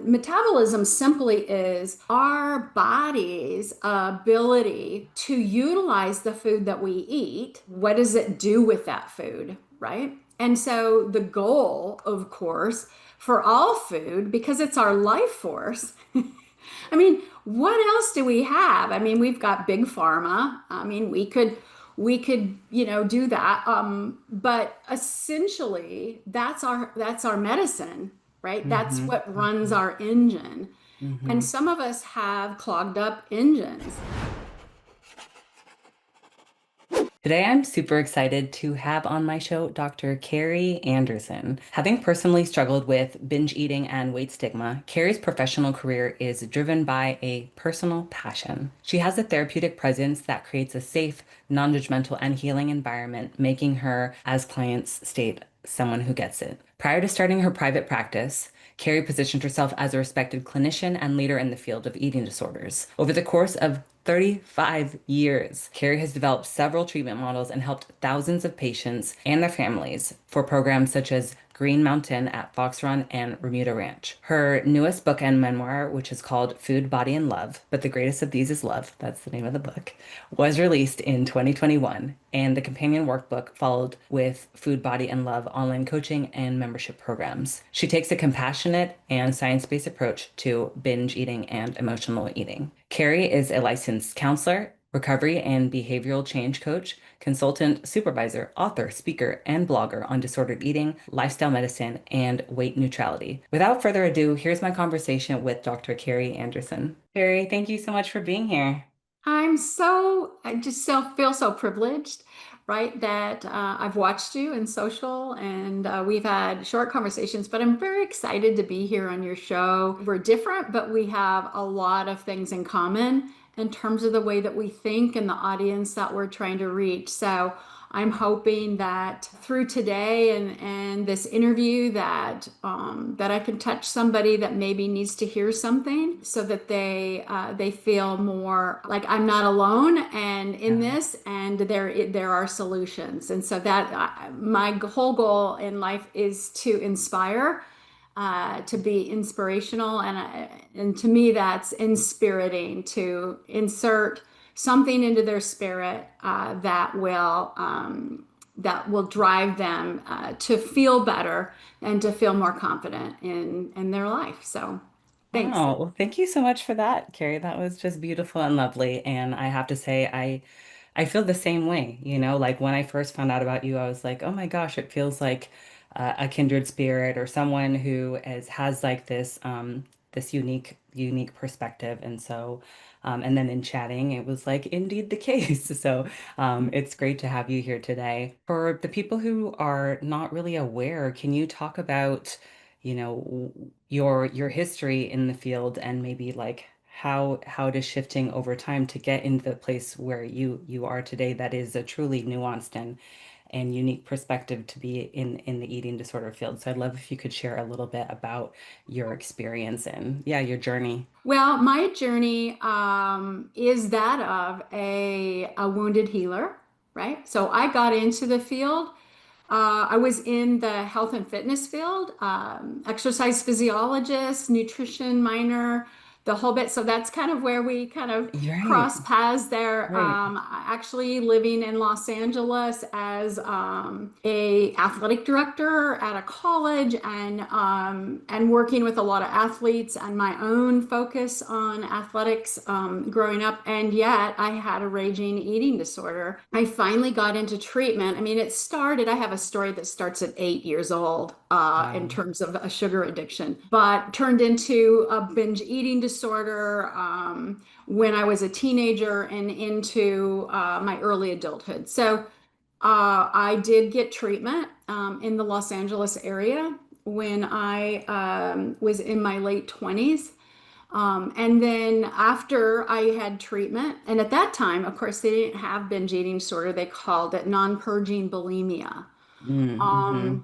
Metabolism simply is our body's ability to utilize the food that we eat. What does it do with that food, right? And so the goal, of course, for all food, because it's our life force, I mean, what else do we have? I mean, we've got big pharma. I mean, we could do that. But essentially, that's our medicine, right? That's Hmm. what runs our engine. And Hmm. some of us have clogged up engines. Today, I'm super excited to have on my show Dr. Kari Anderson. Having personally struggled with binge eating and weight stigma, Kari's professional career is driven by a personal passion. She has a therapeutic presence that creates a safe, non-judgmental, and healing environment, making her, as clients state, someone who gets it. Prior to starting her private practice, Kari positioned herself as a respected clinician and leader in the field of eating disorders. Over the course of 35 years, Kari has developed several treatment models and helped thousands of patients and their families for programs such as Green Mountain at Fox Run and Remuda Ranch. Her newest book and memoir, which is called Food, Body, and Love, but the greatest of these is love, that's the name of the book, was released in 2021, and the companion workbook followed with Food, Body, and Love online coaching and membership programs. She takes a compassionate and science-based approach to binge eating and emotional eating. Kari is a licensed counselor, recovery and behavioral change coach, consultant, supervisor, author, speaker, and blogger on disordered eating, lifestyle medicine, and weight neutrality. Without further ado, here's my conversation with Dr. Kari Anderson. Kari, thank you so much for being here. I just feel so privileged, right? That I've watched you in social and we've had short conversations, but I'm very excited to be here on your show. We're different, but we have a lot of things in common in terms of the way that we think and the audience that we're trying to reach. So I'm hoping that through today and this interview that I can touch somebody that maybe needs to hear something so that they feel more like I'm not alone and in Yeah. this and there are solutions. And so that my whole goal in life is to inspire, to be inspirational, and to me that's inspiriting to insert something into their spirit that will drive them to feel better and to feel more confident in their life. So, thanks. Oh, well, thank you so much for that, Carrie. That was just beautiful and lovely. And I have to say, I feel the same way. Like when I first found out about you, I was like, oh my gosh, it feels like a kindred spirit or someone who has like this unique perspective. And so, and then in chatting, it was like indeed the case. So, it's great to have you here today. For the people who are not really aware, can you talk about your history in the field and maybe like how it is shifting over time to get into the place where you are today, that is a truly nuanced and unique perspective to be in the eating disorder field. So I'd love if you could share a little bit about your experience and yeah, your journey. Well, my journey is that of a wounded healer, right? So I got into the field. I was in the health and fitness field, exercise physiologist, nutrition minor, the whole bit. So that's kind of where we kind of You're right. cross paths there. Right. Actually living in Los Angeles as a athletic director at a college and working with a lot of athletes and my own focus on athletics growing up. And yet I had a raging eating disorder. I finally got into treatment. I mean, I have a story that starts at 8 years old in Wow. terms of a sugar addiction, but turned into a binge eating disorder when I was a teenager and into my early adulthood. So I did get treatment in the Los Angeles area when I was in my late 20s. And then after I had treatment, and at that time, of course, they didn't have binge eating disorder. They called it non-purging bulimia. Mm-hmm.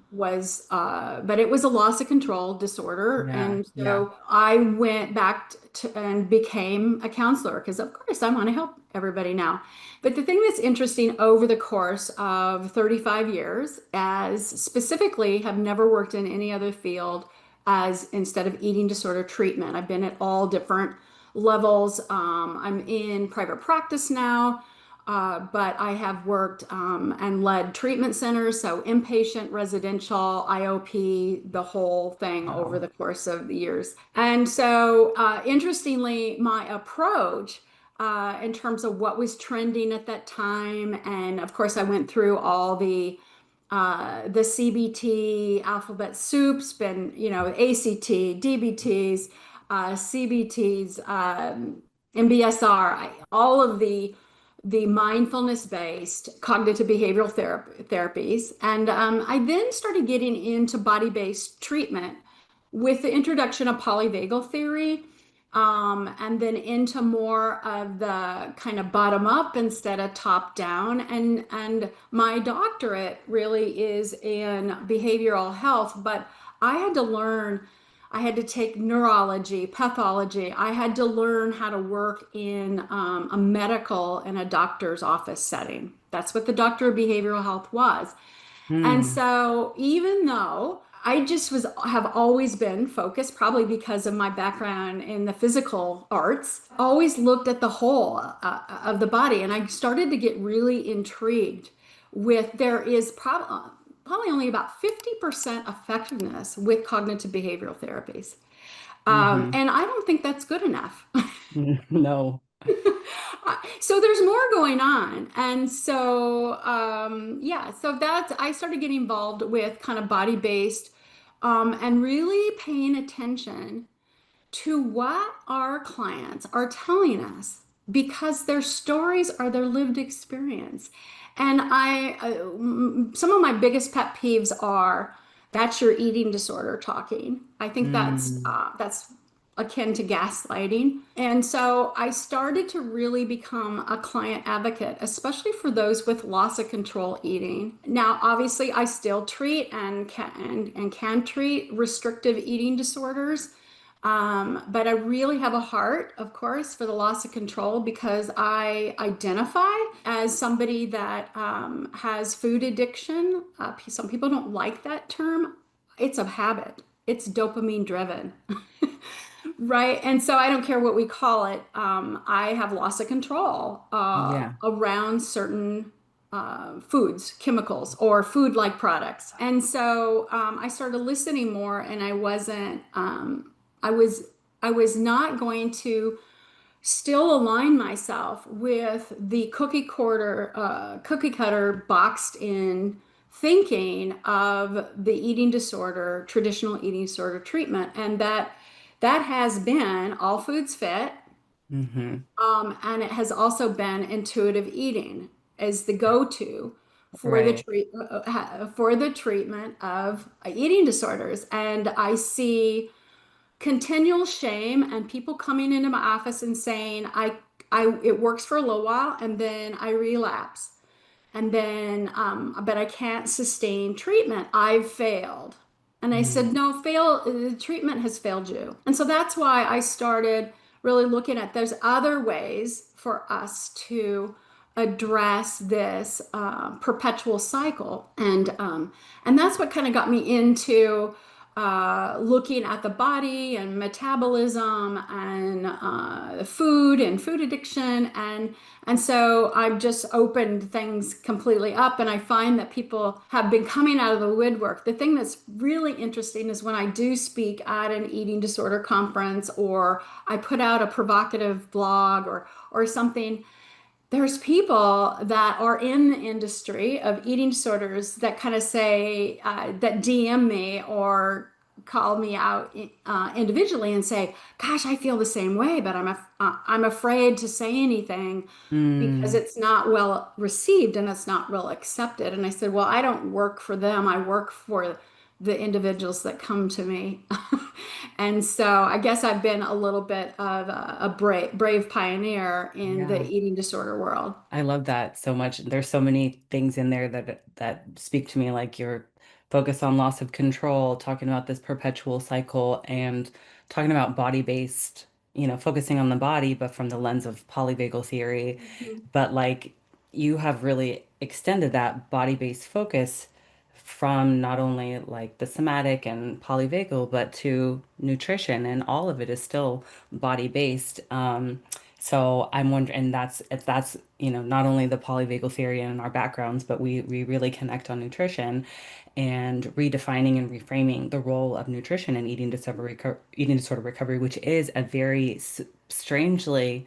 But it was a loss of control disorder. Yeah. And Yeah. so I went back to and became a counselor because, of course, I want to help everybody now. But the thing that's interesting over the course of 35 years, as specifically have never worked in any other field as instead of eating disorder treatment. I've been at all different levels. I'm in private practice now, but I have worked and led treatment centers, so inpatient, residential, IOP, the whole thing over Wow. the course of the years. And so, interestingly, my approach in terms of what was trending at that time, and of course, I went through all the CBT alphabet soups, been, ACT, DBTs, CBTs, MBSR, all of the mindfulness based cognitive behavioral therapies. And I then started getting into body based treatment with the introduction of polyvagal theory, and then into more of the kind of bottom up instead of top down. And my doctorate really is in behavioral health, but I had to learn. I had to take neurology, pathology. I had to learn how to work in a medical and a doctor's office setting. That's what the doctor of behavioral health was. And Hmm. so, even though I just have always been focused, probably because of my background in the physical arts, always looked at the whole of the body. And I started to get really intrigued with there is probably only about 50% effectiveness with cognitive behavioral therapies. Hmm. And I don't think that's good enough. No. So there's more going on. And so, yeah, so that's, I started getting involved with kind of body based and really paying attention to what our clients are telling us because their stories are their lived experience. And some of my biggest pet peeves are that's your eating disorder talking. I think Mm. that's akin to gaslighting. And so I started to really become a client advocate, especially for those with loss of control eating. Now, obviously, I still treat and can treat restrictive eating disorders. But I really have a heart, of course, for the loss of control because I identify as somebody that has food addiction. Some people don't like that term. It's a habit, it's dopamine driven. Right. And so I don't care what we call it. I have loss of control Yeah. around certain foods, chemicals, or food like products. And so I started listening more, and I wasn't, I was, I was not going to still align myself with the cookie cutter boxed in thinking of the eating disorder, traditional eating disorder treatment. And that has been all foods fit, Hmm. and it has also been intuitive eating as the go-to for Right. for the treatment of eating disorders. And I see continual shame and people coming into my office and saying, I it works for a little while and then I relapse. And then, but I can't sustain treatment. I've failed. And I said, Mm. no, the treatment has failed you. And so that's why I started really looking at there's other ways for us to address this perpetual cycle. And that's what kind of got me into looking at the body and metabolism and food and food addiction. And so I've just opened things completely up, and I find that people have been coming out of the woodwork. The thing that's really interesting is when I do speak at an eating disorder conference, or I put out a provocative blog or something, there's people that are in the industry of eating disorders that kind of say, that DM me or call me out individually and say, "Gosh, I feel the same way, but I'm afraid to say anything because Mm. it's not well received and it's not well accepted." And I said, "Well, I don't work for them. I work for the individuals that come to me." And so I guess I've been a little bit of a brave pioneer in the Yeah. eating disorder world. I love that so much. There's so many things in there that speak to me, like your focus on loss of control, talking about this perpetual cycle, and talking about body-based, focusing on the body, but from the lens of polyvagal theory. Mhm. But like you have really extended that body-based focus from not only like the somatic and polyvagal, but to nutrition, and all of it is still body based. So I'm wondering, and that's not only the polyvagal theory and our backgrounds, but we really connect on nutrition and redefining and reframing the role of nutrition in eating disorder recovery, which is a very strangely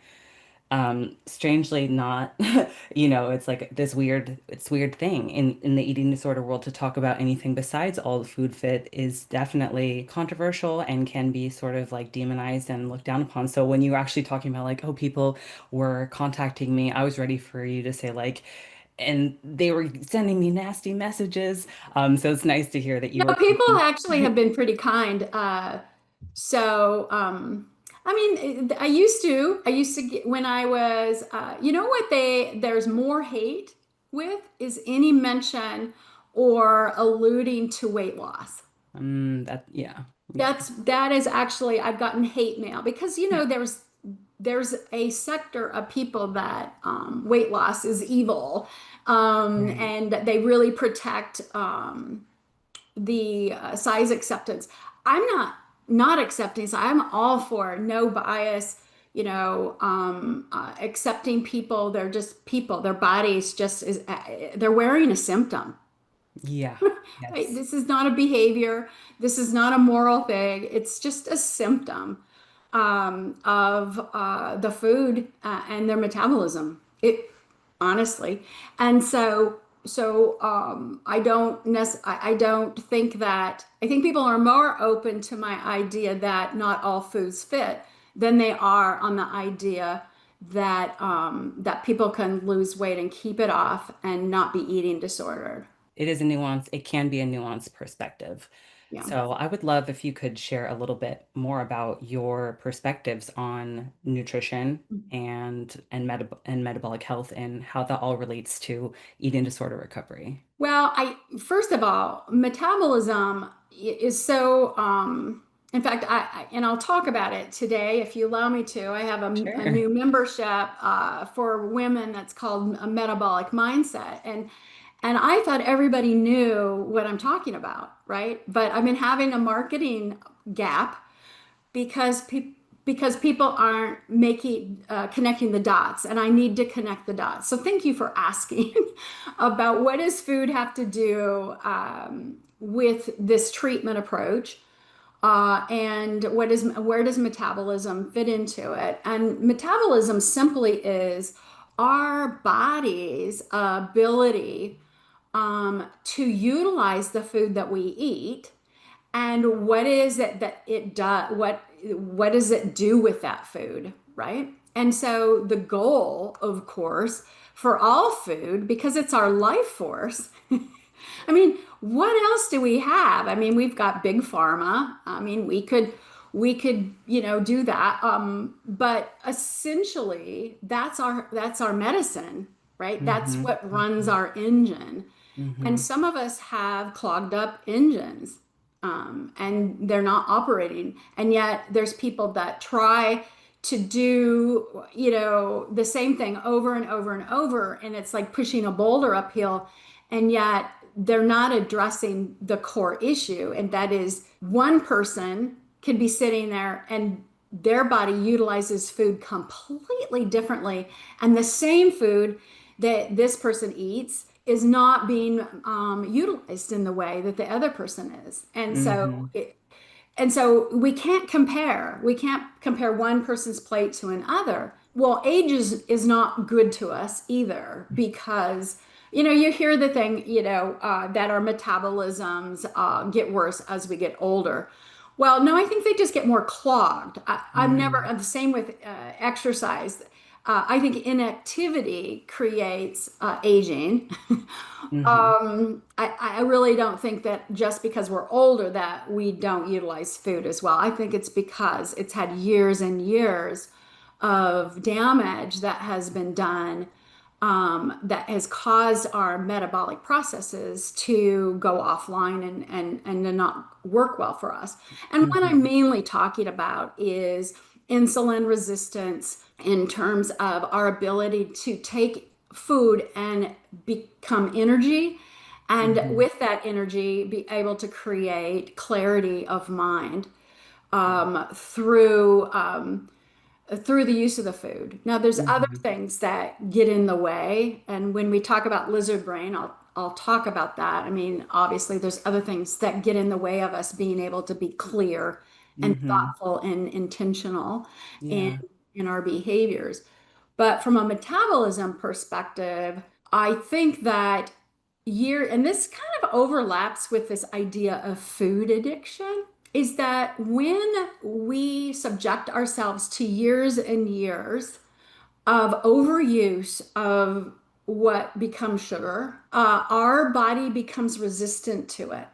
not, it's like it's weird thing in the eating disorder world to talk about anything besides all the food fit is definitely controversial and can be sort of like demonized and looked down upon. So when you were actually talking about like, oh, people were contacting me, I was ready for you to say like, and they were sending me nasty messages. So it's nice to hear that you No, were people taking. actually have been pretty kind. So, I mean, I used to get, when I was, what there's more hate with is any mention or alluding to weight loss. Yeah, yeah. That is actually, I've gotten hate mail because, there's a sector of people that weight loss is evil, Right. and that they really protect the size acceptance. I'm not accepting, so I'm all for no bias, accepting people. They're just people. Their bodies just is, they're wearing a symptom. Yeah. Right? Yes. This is not a behavior. This is not a moral thing. It's just a symptom of the food and their metabolism. It honestly, and so I don't think that. I think people are more open to my idea that not all foods fit than they are on the idea that people can lose weight and keep it off and not be eating disordered. It is a nuance. It can be a nuanced perspective. Yeah. So I would love if you could share a little bit more about your perspectives on nutrition and metabolic health and how that all relates to eating disorder recovery. Well, I first of all, metabolism is so. In fact, and I'll talk about it today if you allow me to. I have a Sure. new membership for women that's called a metabolic mindset, and I thought everybody knew what I'm talking about, right? But I've been having a marketing gap because people aren't making connecting the dots, and I need to connect the dots. So thank you for asking about what does food have to do with this treatment approach, and where does metabolism fit into it? And metabolism simply is our body's ability to utilize the food that we eat, and what is it that it does, what does it do with that food, right? And so the goal, of course, for all food, because it's our life force. I mean, what else do we have? I mean, we've got big pharma. I mean, we could do that, but essentially that's our medicine, right? That's Hmm. what runs our engine. And Hmm. some of us have clogged up engines, and they're not operating. And yet there's people that try to do, the same thing over and over and over. And it's like pushing a boulder uphill. And yet they're not addressing the core issue. And that is, one person can be sitting there and their body utilizes food completely differently. And the same food that this person eats is not being utilized in the way that the other person is. Hmm. And so we can't compare. We can't compare one person's plate to another. Well, age is not good to us either, because you hear the thing, that our metabolisms get worse as we get older. Well, no, I think they just get more clogged. I'm the same with exercise. I think inactivity creates aging. Hmm. I really don't think that just because we're older that we don't utilize food as well. I think it's because it's had years and years of damage that has been done, that has caused our metabolic processes to go offline and to not work well for us. And what I'm Hmm. mainly talking about is insulin resistance in terms of our ability to take food and become energy, And Mm-hmm. with that energy, be able to create clarity of mind through the use of the food. Now, there's other Mm-hmm. things that get in the way, and when we talk about lizard brain, I'll talk about that. I mean, obviously, there's other things that get in the way of us being able to be clear and Mm-hmm. thoughtful and intentional in Yeah. in our behaviors. But from a metabolism perspective, I think that and this kind of overlaps with this idea of food addiction, is that when we subject ourselves to years and years of overuse of what becomes sugar, our body becomes resistant to it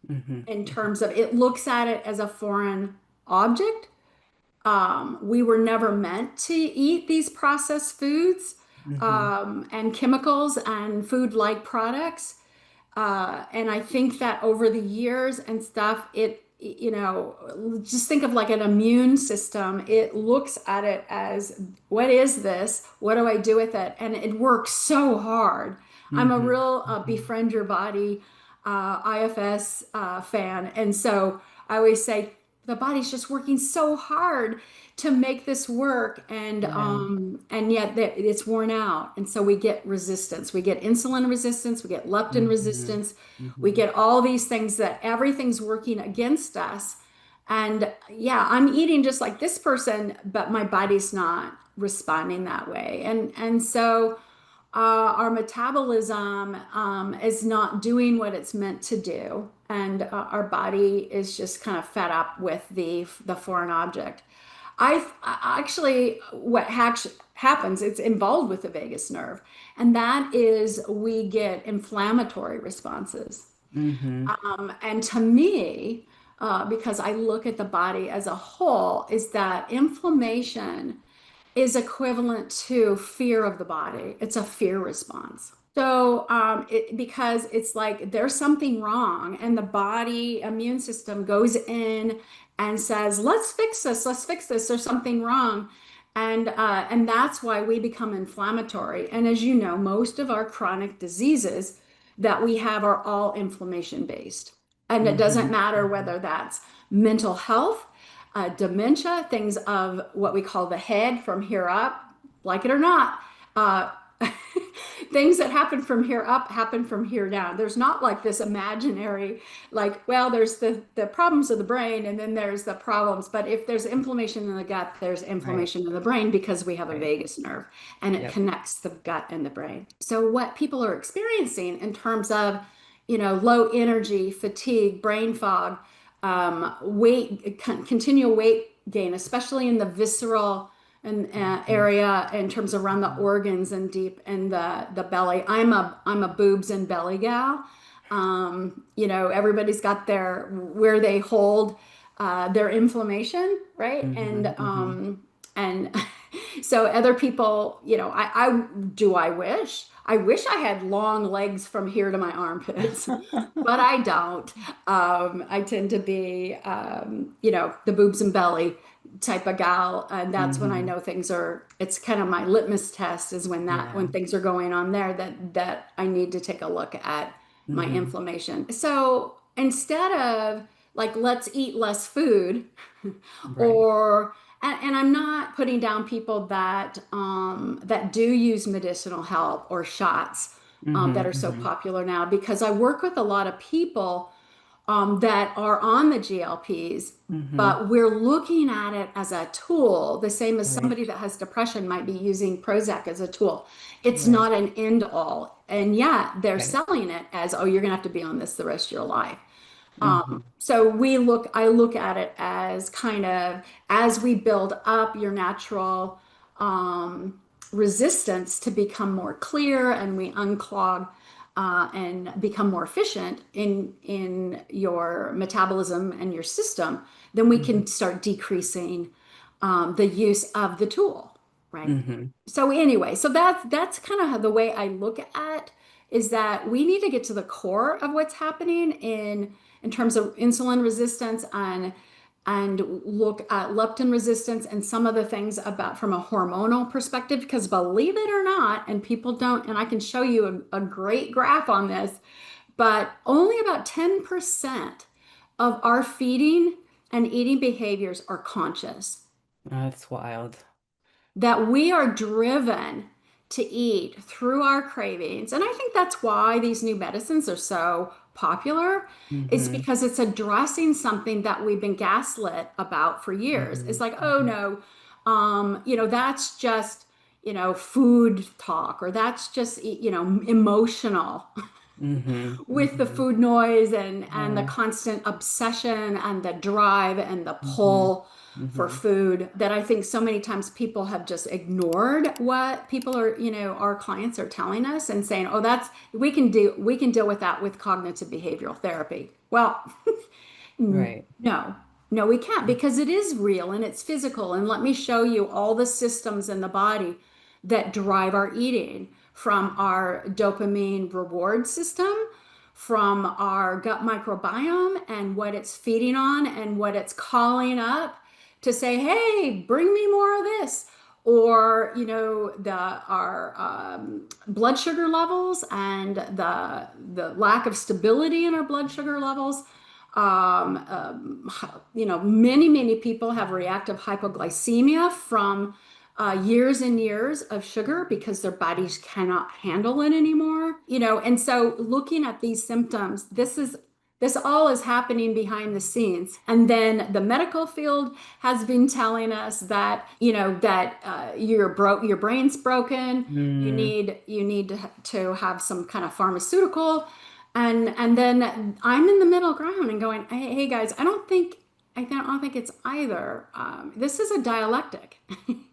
Mm-hmm. in terms of it looks at it as a foreign object. We were never meant to eat these processed foods Mm-hmm. and chemicals and food-like products. And I think that over the years and stuff, just think of like an immune system. It looks at it as, what is this? What do I do with it? And it works so hard. I'm a Mm-hmm. real Mm-hmm. befriend your body IFS fan. And so I always say the body's just working so hard to make this work, Yeah. and yet it's worn out, and so we get resistance, we get insulin resistance, we get leptin Mm-hmm. resistance, we Mm-hmm. get all these things that everything's working against us. And yeah, I'm eating just like this person, but my body's not responding that way. And so our metabolism is not doing what it's meant to do, and our body is just kind of fed up with the foreign object. Actually, happens, it's involved with the vagus nerve, and that is we get inflammatory responses. Mm-hmm. And to me, because I look at the body as a whole, is that inflammation is equivalent to fear of the body. It's a fear response. So, because it's like there's something wrong, and the body immune system goes in and says, "Let's fix this. Let's fix this. There's something wrong," and that's why we become inflammatory. And as you know, most of our chronic diseases that we have are all inflammation based, and it doesn't Mm-hmm. matter Mm-hmm. whether that's mental health, dementia, things of what we call the head from here up, like it or not. Uh, things that happen from here up happen from here down. There's not like this imaginary, like, well, there's the problems of the brain and then there's the problems. But if there's inflammation in the gut, there's Right. inflammation in the brain because we have a Right. vagus nerve and it Yep. connects the gut and the brain. So what people are experiencing in terms of, low energy, fatigue, brain fog, continual weight gain, especially in the visceral and Mm-hmm. area in terms of around the Mm-hmm. organs and deep in the belly. I'm a boobs and belly gal. Everybody's got their where they hold their inflammation, right? Mm-hmm. Mm-hmm. And so other people, I wish I had long legs from here to my armpits, but I don't. I tend to be, the boobs and belly type of gal, and that's when I Mm-hmm. know it's kind of my litmus test is when Yeah. things are going on there that I need to take a look at my Mm-hmm. inflammation. So instead of like, let's eat less food, Right. or and I'm not putting down people that do use medicinal help or shots Mm-hmm. that are so Mm-hmm. popular now, because I work with a lot of people that are on the GLPs, Mm-hmm. but we're looking at it as a tool, the same as Right. somebody that has depression might be using Prozac as a tool. It's Right. not an end all. And yet they're Right. selling it as, oh, you're going to have to be on this the rest of your life. Mm-hmm. So I look at it as kind of as we build up your natural resistance to become more clear, and we unclog and become more efficient in your metabolism and your system, then we Mm-hmm. can start decreasing the use of the tool, right? Mm-hmm. So anyway, so that's kind of the way I look at, is that we need to get to the core of what's happening in terms of insulin resistance, and look at leptin resistance and some of the things about from a hormonal perspective, because believe it or not, and people don't, and I can show you a great graph on this, but only about 10% of our feeding and eating behaviors are conscious. That's wild. That we are driven to eat through our cravings. And I think that's why these new medicines are so popular. It's Mm-hmm. because it's addressing something that we've been gaslit about for years. Mm-hmm. It's like, oh Mm-hmm. no, that's just, food talk, or that's just, emotional Mm-hmm. with the Mm-hmm. food noise and the Yeah. constant obsession and the drive and the Mm-hmm. pull for Mm-hmm. food, that I think so many times people have just ignored what people are, our clients are telling us and saying, oh, that's we can deal with that with cognitive behavioral therapy. Well, Right. no, no, we can't, because it is real and it's physical. And let me show you all the systems in the body that drive our eating, from our dopamine reward system, from our gut microbiome and what it's feeding on and what it's calling up to say, hey, bring me more of this. Or, our blood sugar levels and the lack of stability in our blood sugar levels. Many people have reactive hypoglycemia from years and years of sugar because their bodies cannot handle it anymore. And so looking at these symptoms, this all is happening behind the scenes. And then the medical field has been telling us that, your brain's broken. You Mm. need you need to have some kind of pharmaceutical. And then I'm in the middle ground and going, hey guys, I don't think it's either. This is a dialectic.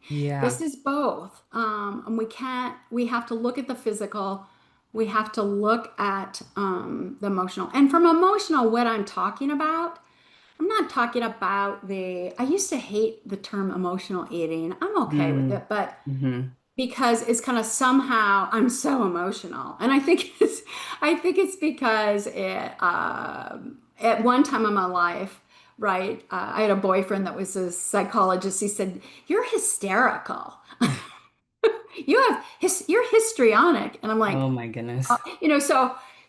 Yeah. This is both. And we have to look at the physical. We have to look at the emotional. And from emotional, what I'm talking about, I'm not talking about I used to hate the term emotional eating. I'm okay with Mm. it, but Mm-hmm. because it's kind of, somehow I'm so emotional. And I think it's because at one time in my life, right, I had a boyfriend that was a psychologist. He said, "You're hysterical. You're histrionic." And I'm like, Oh my goodness.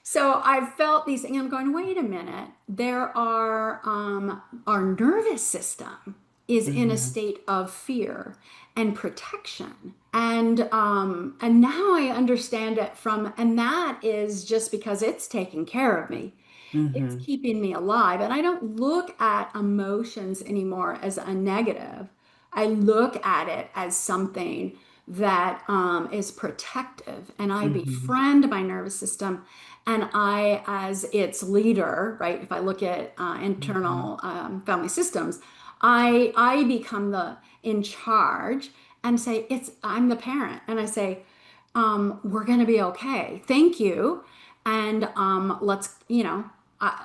so I've felt these things. I'm going, wait a minute. Our nervous system is in a Mm-hmm. state of fear and protection. And now I understand it and that is just because it's taking care of me. It's Mm-hmm. keeping me alive. And I don't look at emotions anymore as a negative. I look at it as something that is protective. And I Mm-hmm. befriend my nervous system. And I, as its leader, right, if I look at Mm-hmm. internal family systems, I become the in charge and say, I'm the parent. And I say, we're going to be okay. Thank you. And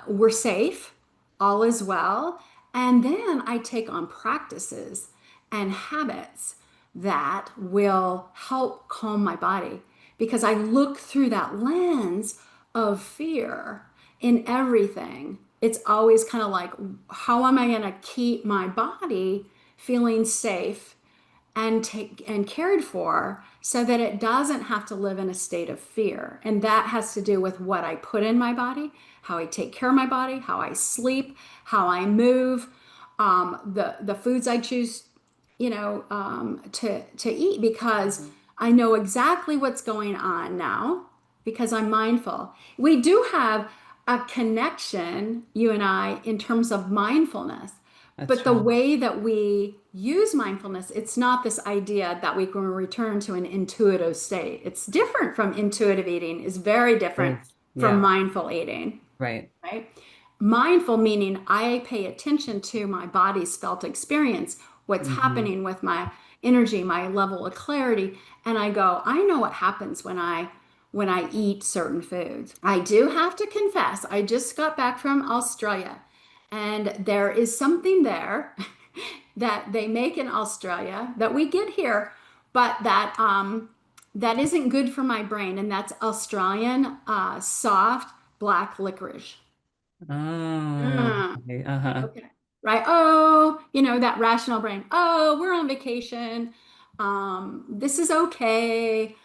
we're safe. All is well. And then I take on practices and habits that will help calm my body, because I look through that lens of fear in everything. It's always kind of like, how am I going to keep my body feeling safe and cared for, so that it doesn't have to live in a state of fear. And that has to do with what I put in my body, how I take care of my body, how I sleep, how I move, the foods I choose, to eat, because I know exactly what's going on now because I'm mindful. We do have a connection, you and I, in terms of mindfulness. That's But the true. way that we use mindfulness, it's not this idea that we can return to an intuitive state. It's different from intuitive eating, is very different Yes. from Yeah. mindful eating, Right. right? Mindful meaning I pay attention to my body's felt experience, what's Mm-hmm. happening with my energy, my level of clarity, and I go, I know what happens when I eat certain foods. I do have to confess, I just got back from Australia, and there is something there that they make in Australia that we get here, but that isn't good for my brain, and that's Australian soft black licorice. Oh, Mm, okay. Uh-huh. okay. Right. Oh, that rational brain. Oh, we're on vacation. This is okay.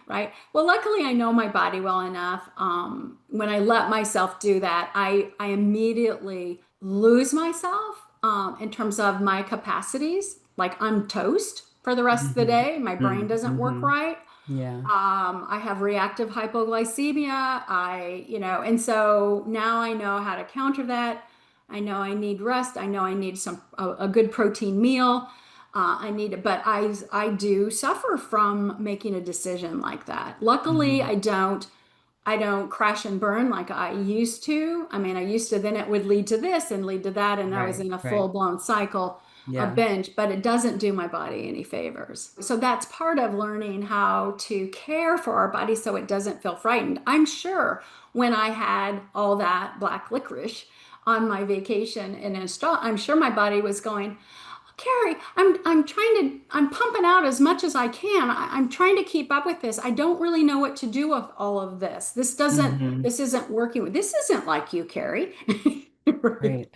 right? Well, luckily I know my body well enough. When I let myself do that, I immediately lose myself in terms of my capacities. Like I'm toast for the rest of the Hmm. day. My brain doesn't work Hmm. right. Yeah. I have reactive hypoglycemia. And so now I know how to counter that. I know I need rest. I know I need a good protein meal. But I do suffer from making a decision like that. Luckily, Hmm. I don't crash and burn like I used to. I mean, I used to, then it would lead to this and lead to that, and I was Right, in a right. full-blown cycle of Yeah. binge, but it doesn't do my body any favors. So that's part of learning how to care for our body so it doesn't feel frightened. I'm sure when I had all that black licorice on my vacation in Australia, I'm sure my body was going, Carrie, I'm pumping out as much as I can. I'm trying to keep up with this. I don't really know what to do with all of this. Hmm. This isn't working. This isn't like you, Carrie. Right. Right.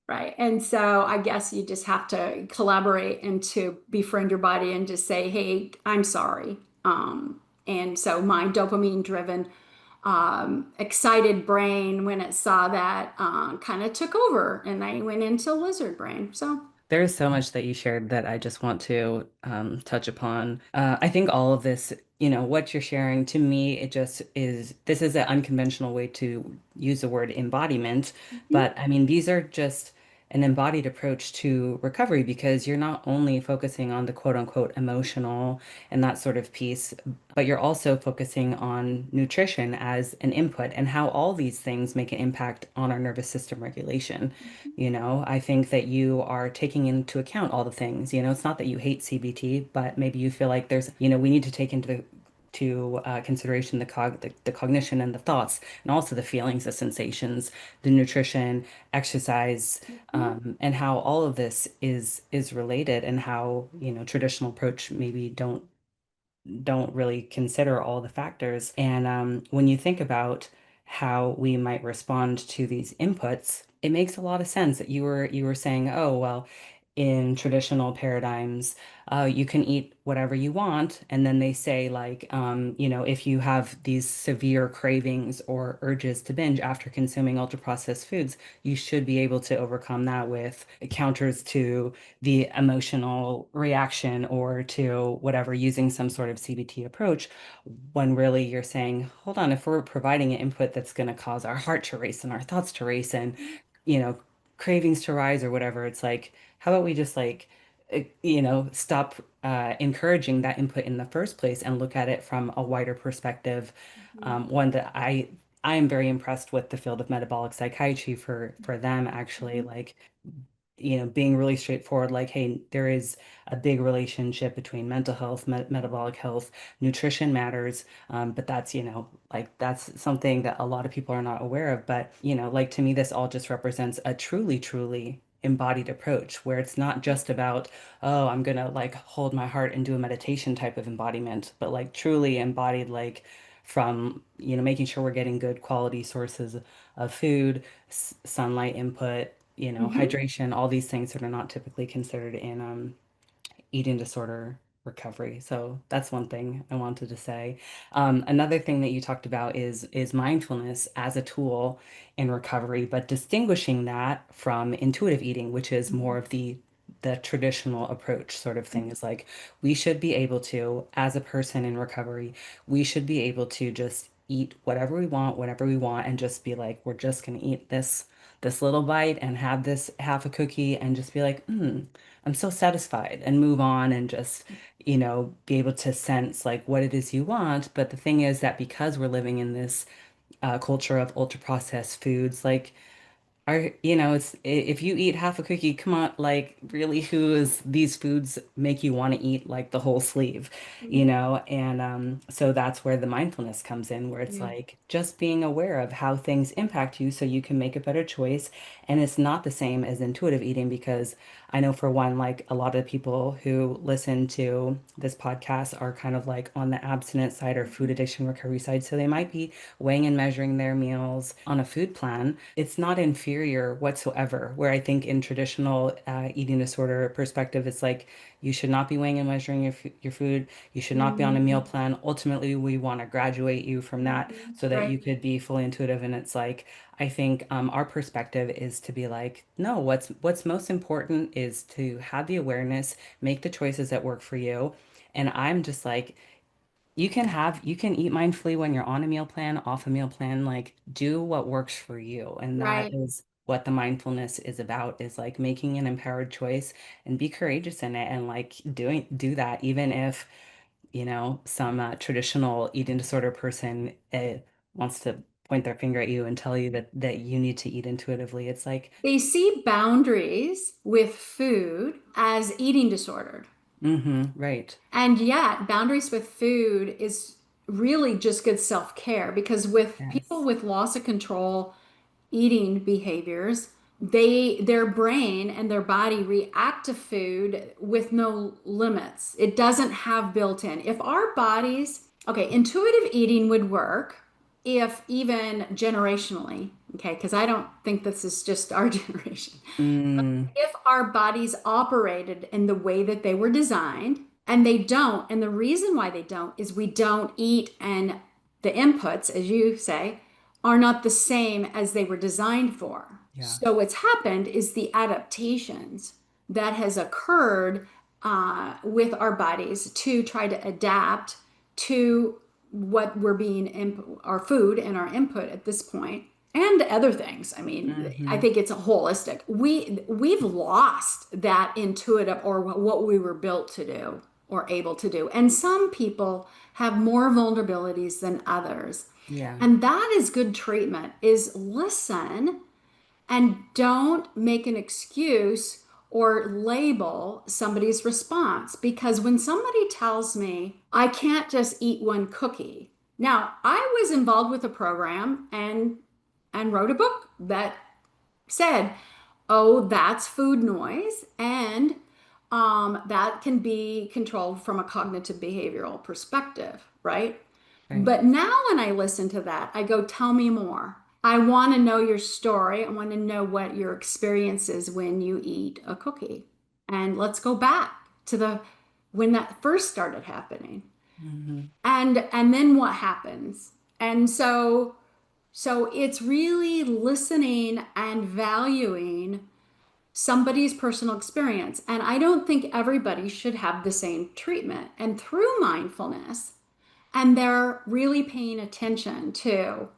Right. And so I guess you just have to collaborate and to befriend your body and just say, hey, I'm sorry. And so my dopamine driven, excited brain, when it saw that, kind of took over and I went into lizard brain. So, There is so much that you shared that I just want to touch upon. I think all of this, what you're sharing to me, it just is, this is an unconventional way to use the word embodiment. mhm, But I mean, these are just an embodied approach to recovery because you're not only focusing on the quote unquote emotional and that sort of piece, but you're also focusing on nutrition as an input and how all these things make an impact on our nervous system regulation. I think that you are taking into account all the things. It's not that you hate CBT, but maybe you feel like we need to take into consideration the cognition and the thoughts, and also the feelings, the sensations, the nutrition, exercise, mhm, and how all of this is related, and how traditional approach maybe don't really consider all the factors. And when you think about how we might respond to these inputs, it makes a lot of sense that you were saying, oh, well, in traditional paradigms, you can eat whatever you want, and then they say like, if you have these severe cravings or urges to binge after consuming ultra processed foods, you should be able to overcome that with counters to the emotional reaction or to whatever using some sort of CBT approach, when really you're saying, hold on, if we're providing an input that's going to cause our heart to race and our thoughts to race and, you know, cravings to rise or whatever, it's like, how about we just like, stop encouraging that input in the first place and look at it from a wider perspective. mhm, One that I am very impressed with the field of metabolic psychiatry for them actually mhm, like being really straightforward, like, hey, there is a big relationship between mental health, metabolic health, nutrition matters. But that's, like that's something that a lot of people are not aware of. But, like to me, this all just represents a truly, truly embodied approach where it's not just about, oh, I'm gonna like hold my heart and do a meditation type of embodiment, but like truly embodied, like from, making sure we're getting good quality sources of food, sunlight input, mhm, hydration, all these things that are not typically considered in eating disorder recovery. So that's one thing I wanted to say. Another thing that you talked about is mindfulness as a tool in recovery, but distinguishing that from intuitive eating, which is more mhm, of the traditional approach sort of thing mhm, is like we should be able to, as a person in recovery, we should be able to just eat whatever we want, whenever we want, and just be like, we're just gonna eat this little bite and have this half a cookie and just be like, I'm so satisfied and move on and just, be able to sense like what it is you want. But the thing is that because we're living in this culture of ultra processed foods, like it's if you eat half a cookie, come on, like really, who is these foods make you want to eat like the whole sleeve, mhm. And so that's where the mindfulness comes in, where it's Yeah. like just being aware of how things impact you so you can make a better choice. And it's not the same as intuitive eating because I know for one, like a lot of people who listen to this podcast are kind of like on the abstinence side or food Mhm, addiction recovery side. So they might be weighing and measuring their meals on a food plan. It's not inferior inferior whatsoever. Where I think in traditional eating disorder perspective, it's like you should not be weighing and measuring your food. You should not be on a meal Mhm. plan. Ultimately, we want to graduate you from that Mhm. so that Right. you could be fully intuitive. And it's like I think our perspective is to be like, no, what's most important is to have the awareness, make the choices that work for you. And I'm just like, you can eat mindfully when you're on a meal plan, off a meal plan, like do what works for you. And that Right. is what the mindfulness is about, is like making an empowered choice and be courageous in it and like do that, even if, some traditional eating disorder person wants to point their finger at you and tell you that you need to eat intuitively. It's like, They see boundaries with food as eating disordered. right. And yet, boundaries with food is really just good self-care because with people Yes. with loss of control eating behaviors, their brain and their body react to food with no limits. It doesn't have built in. If our bodies, okay, intuitive eating would work if even generationally, okay, because I don't think this is just our generation. Mm, If our bodies operated in the way that they were designed, and they don't, and the reason why they don't is we don't eat, and the inputs, as you say, are not the same as they were designed for. yeah. So what's happened is the adaptations that has occurred with our bodies to try to adapt to what we're being our food and our input at this point and other things. I mean, I Hmm. think it's a holistic. We've lost that intuitive or what we were built to do or able to do. And some people have more vulnerabilities than others. Yeah. And that is good treatment is listen and don't make an excuse or label somebody's response because when somebody tells me I can't just eat one cookie. Now, I was involved with a program and wrote a book that said, "Oh, that's food noise and that can be controlled from a cognitive behavioral perspective, right?" Right. But now when I listen to that, I go, tell me more. I want to know your story. I want to know what your experience is when you eat a cookie. And let's go back to the when that first started happening. Hmm. And then what happens? And so it's really listening and valuing somebody's personal experience. And I don't think everybody should have the same treatment. And through mindfulness, and they're really paying attention to.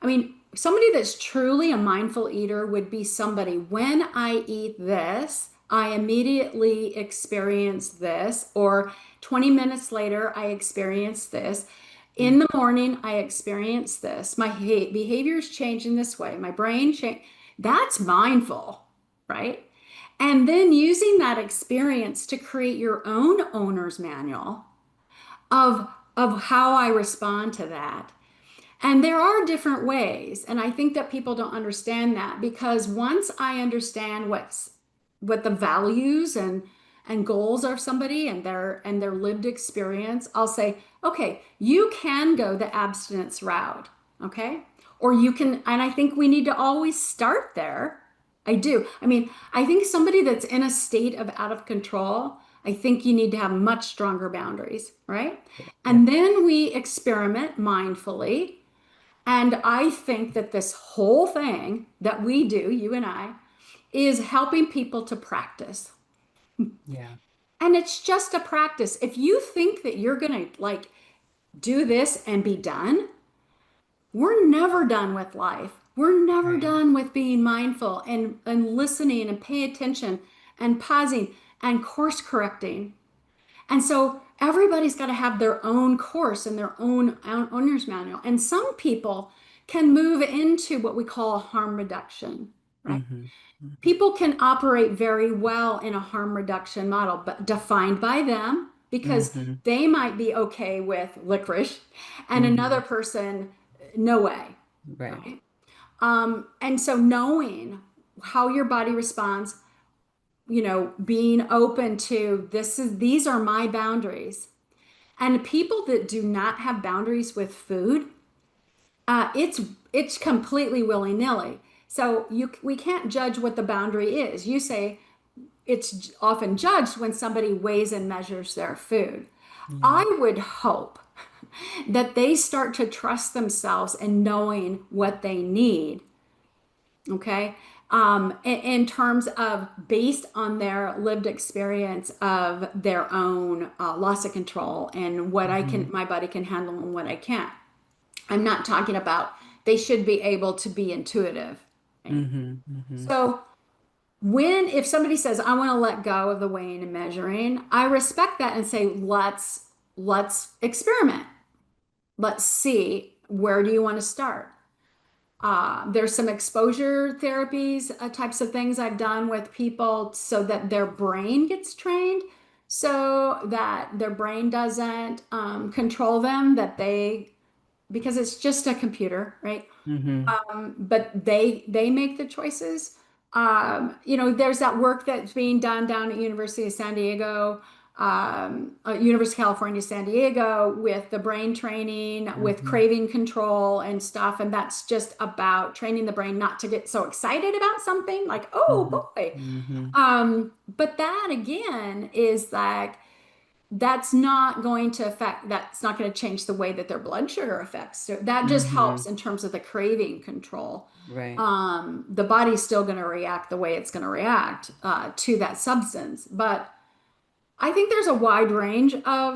I mean, somebody that's truly a mindful eater would be somebody, when I eat this, I immediately experience this, or 20 minutes later, I experience this. In the morning, I experience this. My behaviors change in this way. My brain change. That's mindful, right? And then using that experience to create your own owner's manual of how I respond to that. And there are different ways, and I think that people don't understand that because once I understand what the values and goals of somebody and their lived experience, I'll say, okay, you can go the abstinence route, okay? Or you can, and I think we need to always start there. I do. I mean, I think somebody that's in a state of out of control, I think you need to have much stronger boundaries, right? Yep. And then we experiment mindfully. And I think that this whole thing that we do, you and I, is helping people to practice. Yeah. And it's just a practice. If you think that you're going to like do this and be done, we're never done with life. We're never Right. done with being mindful and listening and paying attention and pausing and course correcting. And so everybody's got to have their own course and their own owner's manual. And some people can move into what we call a harm reduction, right? Hmm. Hmm. People can operate very well in a harm reduction model, but defined by them because Hmm. they might be okay with licorice and another Hmm. person, no way, Right. right? And so knowing how your body responds, being open to these are my boundaries. And people that do not have boundaries with food, it's completely willy-nilly. So we can't judge what the boundary is. You say it's often judged when somebody weighs and measures their food. Yeah. I would hope that they start to trust themselves in knowing what they need, okay? In terms of based on their lived experience of their own loss of control and what Hmm. my body can handle and what I can't. I'm not talking about they should be able to be intuitive, right? Hmm. Hmm. So if somebody says I want to let go of the weighing and measuring, I respect that and say let's experiment. Let's see, where do you want to start? There's some exposure therapies, types of things I've done with people so that their brain gets trained, so that their brain doesn't control them, because it's just a computer, right? Hmm. But they make the choices. There's that work that's being done down at University of San Diego, University of California, San Diego, with the brain training, with Hmm. craving control and stuff. And that's just about training the brain not to get so excited about something like, Hmm. oh boy. Hmm. But that again is like, that's not going to change the way that their blood sugar affects. So that just helps Hmm. in terms of the craving control. Right. The body's still going to react the way it's going to react to that substance. But I think there's a wide range of,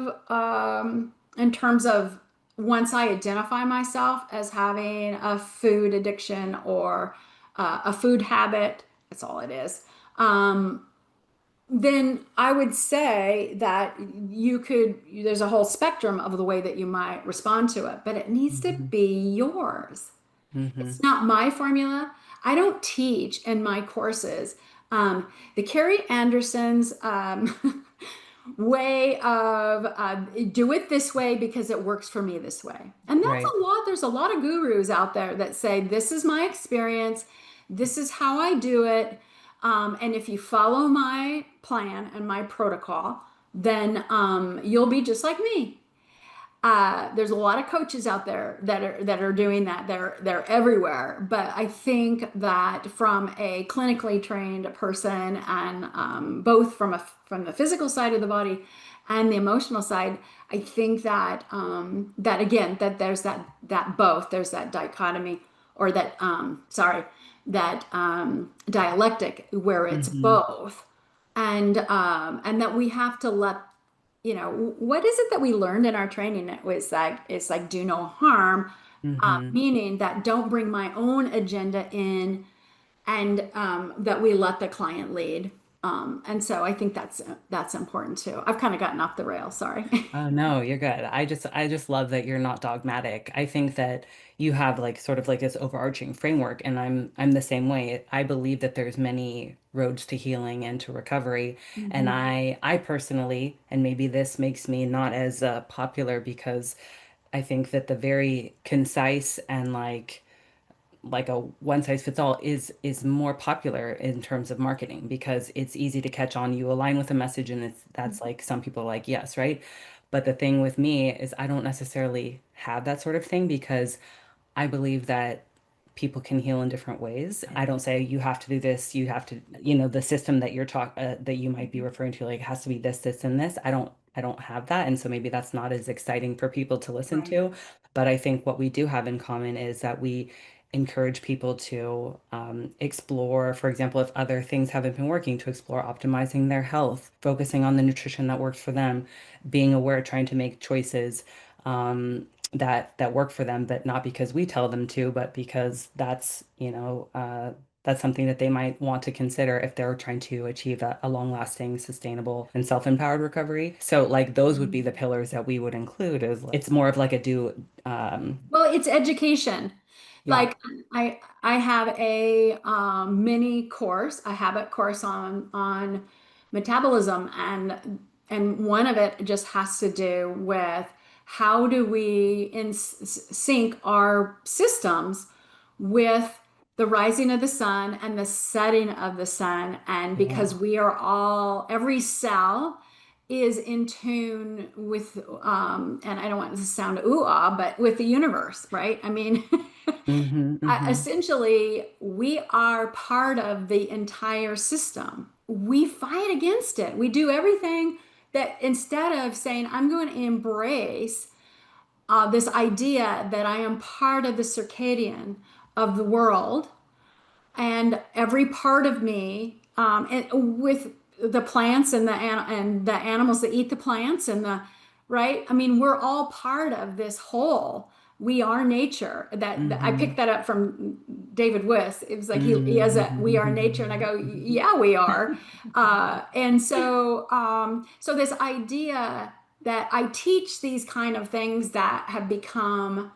in terms of once I identify myself as having a food addiction or a food habit, that's all it is. Um, then I would say that there's a whole spectrum of the way that you might respond to it, but it needs to Hmm. be yours. Hmm. It's not my formula. I don't teach in my courses the Carrie Anderson's way of do it this way because it works for me this way. And that's Right. a lot. There's a lot of gurus out there that say, this is my experience, this is how I do it. And if you follow my plan and my protocol, then you'll be just like me. There's a lot of coaches out there that are doing that. They're everywhere. But I think that from a clinically trained person, and both from the physical side of the body and the emotional side, I think that that again that there's that both there's that dichotomy, or that that dialectic where it's Hmm. both, and that we have to let what is it that we learned in our training? It's like do no harm, Hmm. meaning that don't bring my own agenda in, and that we let the client lead. And so I think that's important too. I've kind of gotten off the rail, sorry. Oh no, you're good. I just love that you're not dogmatic. I think that you have like sort of like this overarching framework, and I'm the same way. I believe that there's many roads to healing and to recovery. And Mhm. I personally, and maybe this makes me not as popular, because I think that the very concise and like a one size fits all is more popular in terms of marketing, because it's easy to catch on. You align with a message, and that's like some people are like, yes, right? But the thing with me is I don't necessarily have that sort of thing, because I believe that people can heal in different ways. I don't say you have to do this, you have to, the system that that you might be Mhm. referring to, like has to be this, this, and this. I don't have that. And so maybe that's not as exciting for people to listen Right. to. But I think what we do have in common is that we encourage people to explore, for example, if other things haven't been working, to explore optimizing their health, focusing on the nutrition that works for them, being aware, trying to make choices. That work for them, but not because we tell them to, but because that's something that they might want to consider if they're trying to achieve a long-lasting, sustainable, and self-empowered recovery. So, like, those would be the Mhm. pillars that we would include. Is it's more of like a Well, it's education. yeah, Like I have a mini course, a habit course on metabolism, and one of it just has to do with how do we sync our systems with the rising of the sun and the setting of the sun, and yeah, because we are all every cell is in tune with, and I don't want this to sound ooh-ah, but with the universe, right? I mean, Mm-hmm. Mm-hmm. essentially, we are part of the entire system. We fight against it. We do everything that instead of saying, I'm going to embrace this idea that I am part of the circadian of the world, and every part of me, and with the plants and the animals that eat the plants and the right. I mean, we're all part of this whole. We are nature. That I picked Mm-hmm. that up from David Wiss. It was like he has a we are nature, and I go, Mm-hmm. yeah, we are. And so so this idea that I teach these kind of things that have become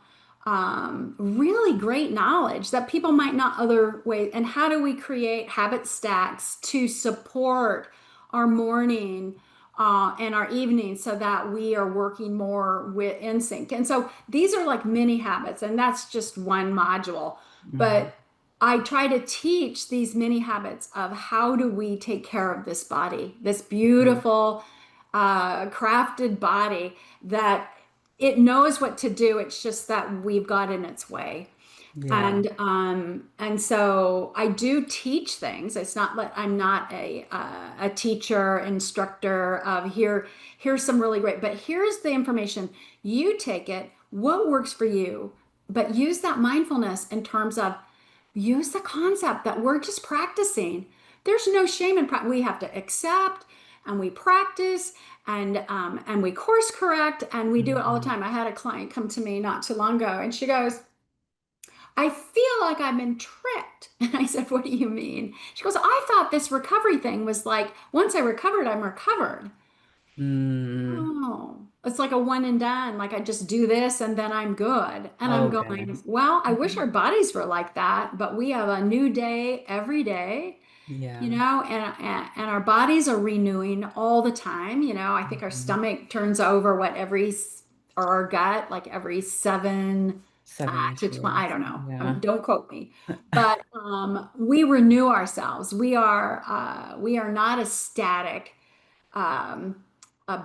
really great knowledge that people might not other ways. And how do we create habit stacks to support our morning and our evening so that we are working more with in sync? And so these are like mini habits, and that's just one module. Mm-hmm. But I try to teach these mini habits of how do we take care of this body, this beautiful, crafted body that it knows what to do. It's just that we've got in its way. Yeah. And so I do teach things. It's not like I'm not a teacher, instructor of here's some really great, but here's the information. You take it, what works for you, but use that mindfulness in terms of use the concept that we're just practicing. There's no shame in practice. We have to accept and we practice and we course correct and we do it all the Mm-hmm. time. I had a client come to me not too long ago and she goes, I feel like I've been tricked. And I said, what do you mean? She goes, I thought this recovery thing was like, once I recovered, I'm recovered. Mm. Oh, it's like a one and done. Like I just do this and then I'm good. And I'm Oh going, goodness. well, I wish Mhm. our bodies were like that, but we have a new day every day, you Yeah. know, and our bodies are renewing all the time. You know, I think our Mhm. stomach turns over what or our gut like every seven 7-ish to 20. I years. don't know. Yeah. Don't quote me. But we renew ourselves. We are not a static um,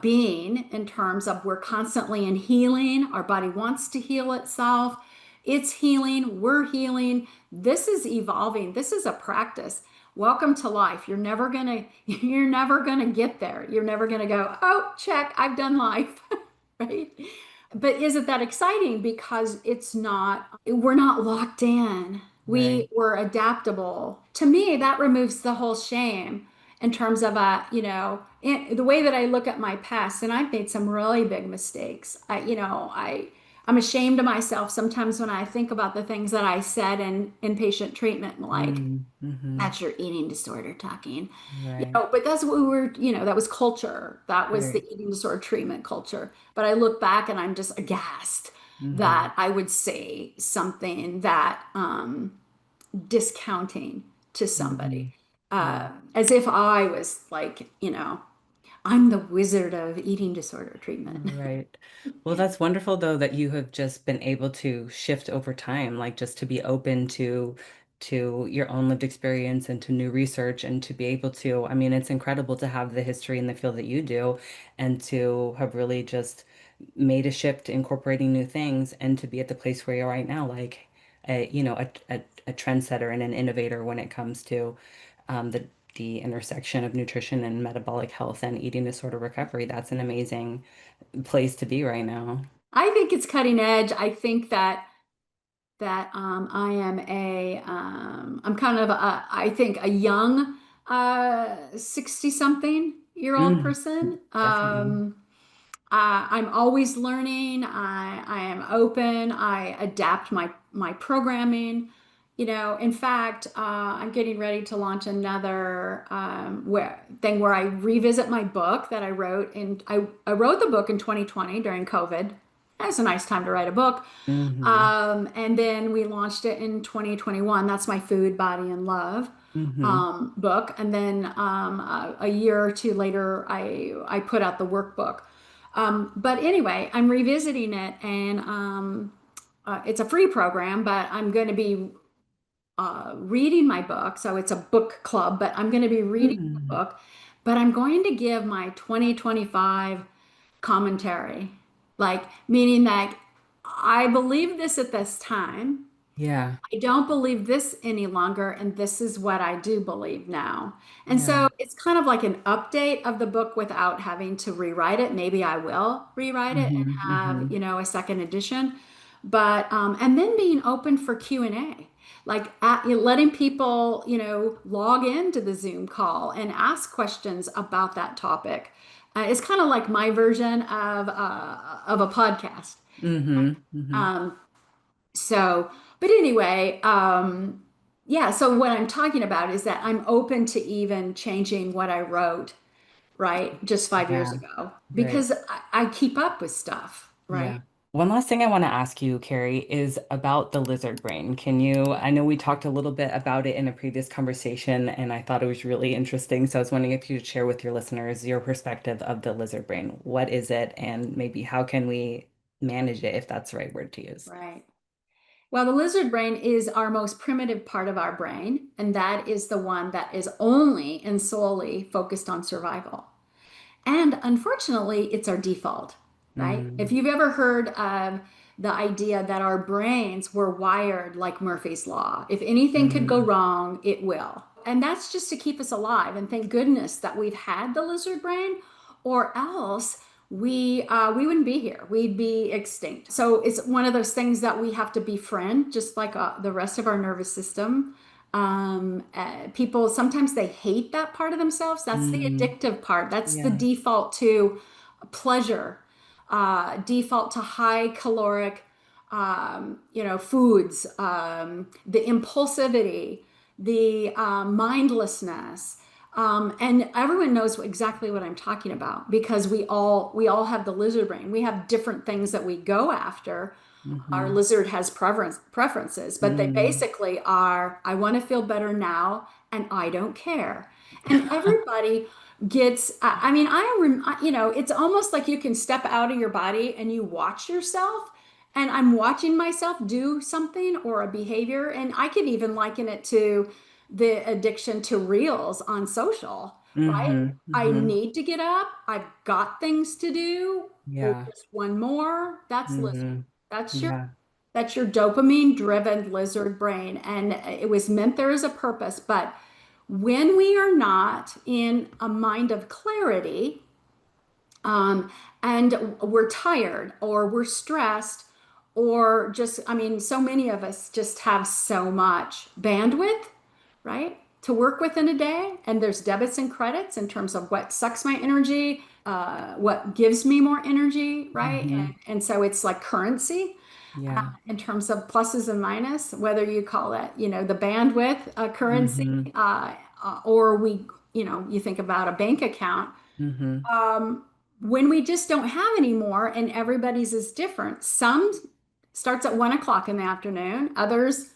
being in terms of we're constantly in healing. Our body wants to heal itself. It's healing. We're healing. This is evolving. This is a practice. Welcome to life. You're never gonna get there. You're never gonna go, oh, check, I've done life, right? But is it that exciting? Because we're not locked in. Right. We were adaptable. To me, that removes the whole shame in terms of the way that I look at my past, and I've made some really big mistakes. I'm ashamed of myself sometimes when I think about the things that I said in inpatient treatment, like Mm-hmm. that's your eating disorder talking. Right. But that's what we were, that was culture. That was the Right. eating disorder treatment culture. But I look back and I'm just aghast Mm-hmm. that I would say something that discounting to Mm-hmm. somebody, Yeah. as if I was like, I'm the wizard of eating disorder treatment. Right. Well, that's wonderful though that you have just been able to shift over time, like just to be open to your own lived experience and to new research and to be able to, I mean, it's incredible to have the history in the field that you do and to have really just made a shift incorporating new things and to be at the place where you're right now, like a trendsetter and an innovator when it comes to the intersection of nutrition and metabolic health and eating disorder recovery. That's an amazing place to be right now. I think it's cutting edge. I think that I'm kind of I think a young 60 something year old Mm, person. definitely. I'm always learning. I am open. I adapt my programming. In fact, I'm getting ready to launch another thing where I revisit my book that I wrote. And I wrote the book in 2020 during COVID. That's a nice time to write a book. Hmm. And then we launched it in 2021. That's my Food, Body, and Love Hmm. book. And then a year or two later, I put out the workbook. But anyway, I'm revisiting it, and it's a free program, but I'm going to be reading my book. So it's a book club, but I'm going to be reading the Mm. book. but I'm going to give my 2025 commentary, like meaning that I believe this at this time. Yeah. I don't believe this any longer, and this is what I do believe now. And Yeah. so it's kind of like an update of the book without having to rewrite it. Maybe I will rewrite it and have, Hmm. a second edition. But and then being open for Q&A, like letting people, log into the Zoom call and ask questions about that topic. It's kind of like my version of a podcast. Hmm. Hmm. Um, so, but anyway, yeah, so what I'm talking about is that I'm open to even changing what I wrote, right, just 5 years Yeah. ago, Right. because I keep up with stuff, right? Yeah. One last thing I want to ask you, Carrie, is about the lizard brain. I know we talked a little bit about it in a previous conversation, and I thought it was really interesting. So I was wondering if you could share with your listeners your perspective of the lizard brain. What is it, and maybe how can we manage it, if that's the right word to use? Right. Well, the lizard brain is our most primitive part of our brain, and that is the one that is only and solely focused on survival. And unfortunately, it's our default, right? If Mm, you've ever heard of the idea that our brains were wired like Murphy's Law, if anything could go mm, wrong, it will. And that's just to keep us alive. And thank goodness that we've had the lizard brain, or else we wouldn't be here. We'd be extinct. So it's one of those things that we have to befriend, just like the rest of our nervous system. People sometimes they hate that part of themselves. That's the mm. addictive part. That's the Yeah. default to pleasure, default to high caloric, foods, the impulsivity, the mindlessness. And everyone knows exactly what I'm talking about because we all have the lizard brain. We have different things that we go after. Our Hmm. lizard has preferences, but they Mm. basically are, I want to feel better now and I don't care. And everybody gets, I mean, it's almost like you can step out of your body and you watch yourself. And I'm watching myself do something or a behavior. And I could even liken it to the addiction to reels on social, right? Hmm. I Hmm. need to get up. I've got things to do. Oh, Yeah. just one more. That's lizard. Hmm. That's your Yeah. that's your dopamine driven lizard brain. And it was meant there is a purpose. But when we are not in a mind of clarity, um, and we're tired or we're stressed, or just, I mean, so many of us just have so much bandwidth, right, to work with in a day. And there's debits and credits in terms of what sucks my energy, what gives me more energy, right? Hmm. And so it's like currency Yeah. in terms of pluses and minus, whether you call it, the bandwidth currency, Hmm. or you think about a bank account. Hmm. Um, when we just don't have any more and everybody's is different. Some starts at 1 o'clock in the afternoon, others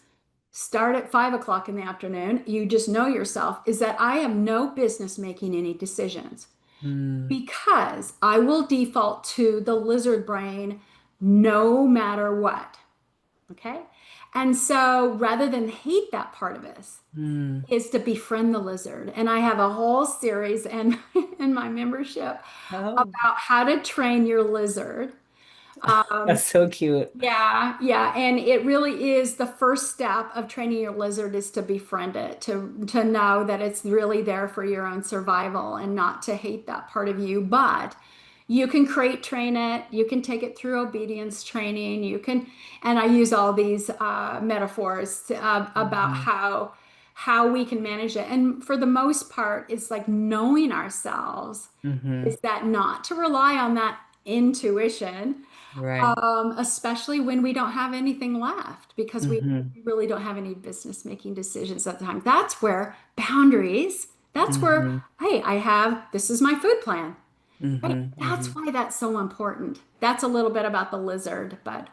start at 5 o'clock in the afternoon. You just know yourself is that I have no business making any decisions Mm. because I will default to the lizard brain no matter what. Okay. And so rather than hate that part of us, Mm. is to befriend the lizard. And I have a whole series and in my membership Oh, about how to train your lizard. Um, that's so cute. yeah, yeah, and it really is the first step of training your lizard is to befriend it, to know that it's really there for your own survival and not to hate that part of you. But you can crate train it, you can take it through obedience training, and I use all these metaphors about Hmm. how we can manage it. And for the most part, it's like knowing ourselves Hmm. is that not to rely on that intuition, Right. especially when we don't have anything left because we Hmm. really don't have any business making decisions at the time. That's where boundaries, that's where, Hmm. hey, this is my food plan. Right? Hmm. That's Hmm. why that's so important. That's a little bit about the lizard, but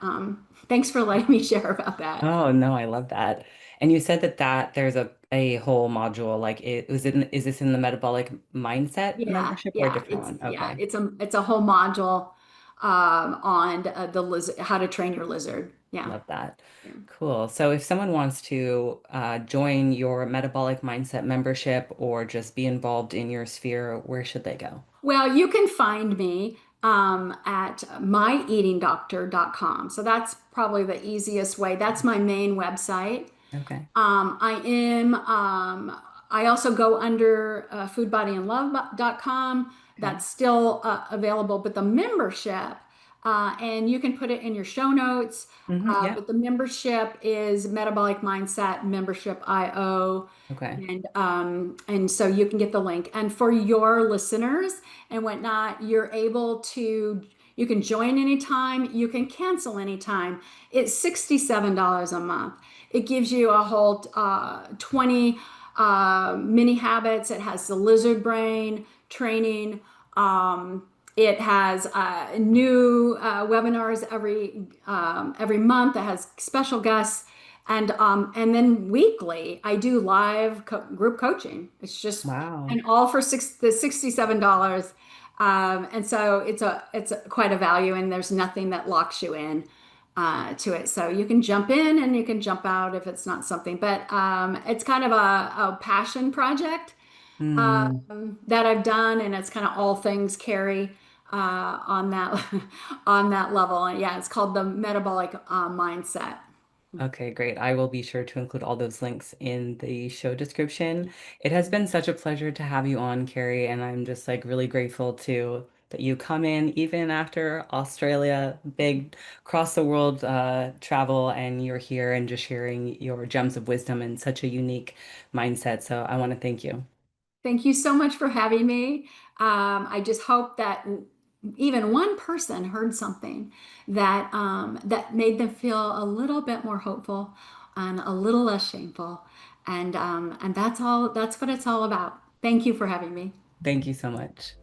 thanks for letting me share about that. Oh no, I love that. And you said that there's a whole module, like is this in the metabolic mindset Yeah, membership or a yeah, different one? Okay. it's a whole module. on the lizard, how to train your lizard. Yeah. Love that. Yeah. Cool. So if someone wants to join your Metabolic Mindset membership or just be involved in your sphere, where should they go? Well, you can find me at myeatingdoctor.com. So that's probably the easiest way. That's my main website. Okay. I am, I also go under foodbodyandlove.com. Okay. That's still available, but the membership, and you can put it in your show notes, Yeah. but the membership is Metabolic Mindset Membership IO. Okay. And so you can get the link. And for your listeners and whatnot, you're able to, you can join anytime, you can cancel anytime. It's $67 a month. It gives you a whole 20 mini habits. It has the lizard brain training. It has new webinars every month. It has special guests, and then weekly I do live group coaching. It's just Wow. and all for the $67. And so it's quite a value, and there's nothing that locks you in to it. So you can jump in and you can jump out if it's not something. But it's kind of a passion project Hmm. that I've done, and it's kind of all things Carrie on that on that level. And yeah, it's called the metabolic mindset. Okay, great. I will be sure to include all those links in the show description. It has been such a pleasure to have you on, Carrie, and I'm just like really grateful to that you come in even after Australia, big cross the world travel, and you're here and just sharing your gems of wisdom and such a unique mindset. So I want to thank you. Thank you so much for having me. I just hope that even one person heard something that made them feel a little bit more hopeful and a little less shameful. And that's all. That's what it's all about. Thank you for having me. Thank you so much.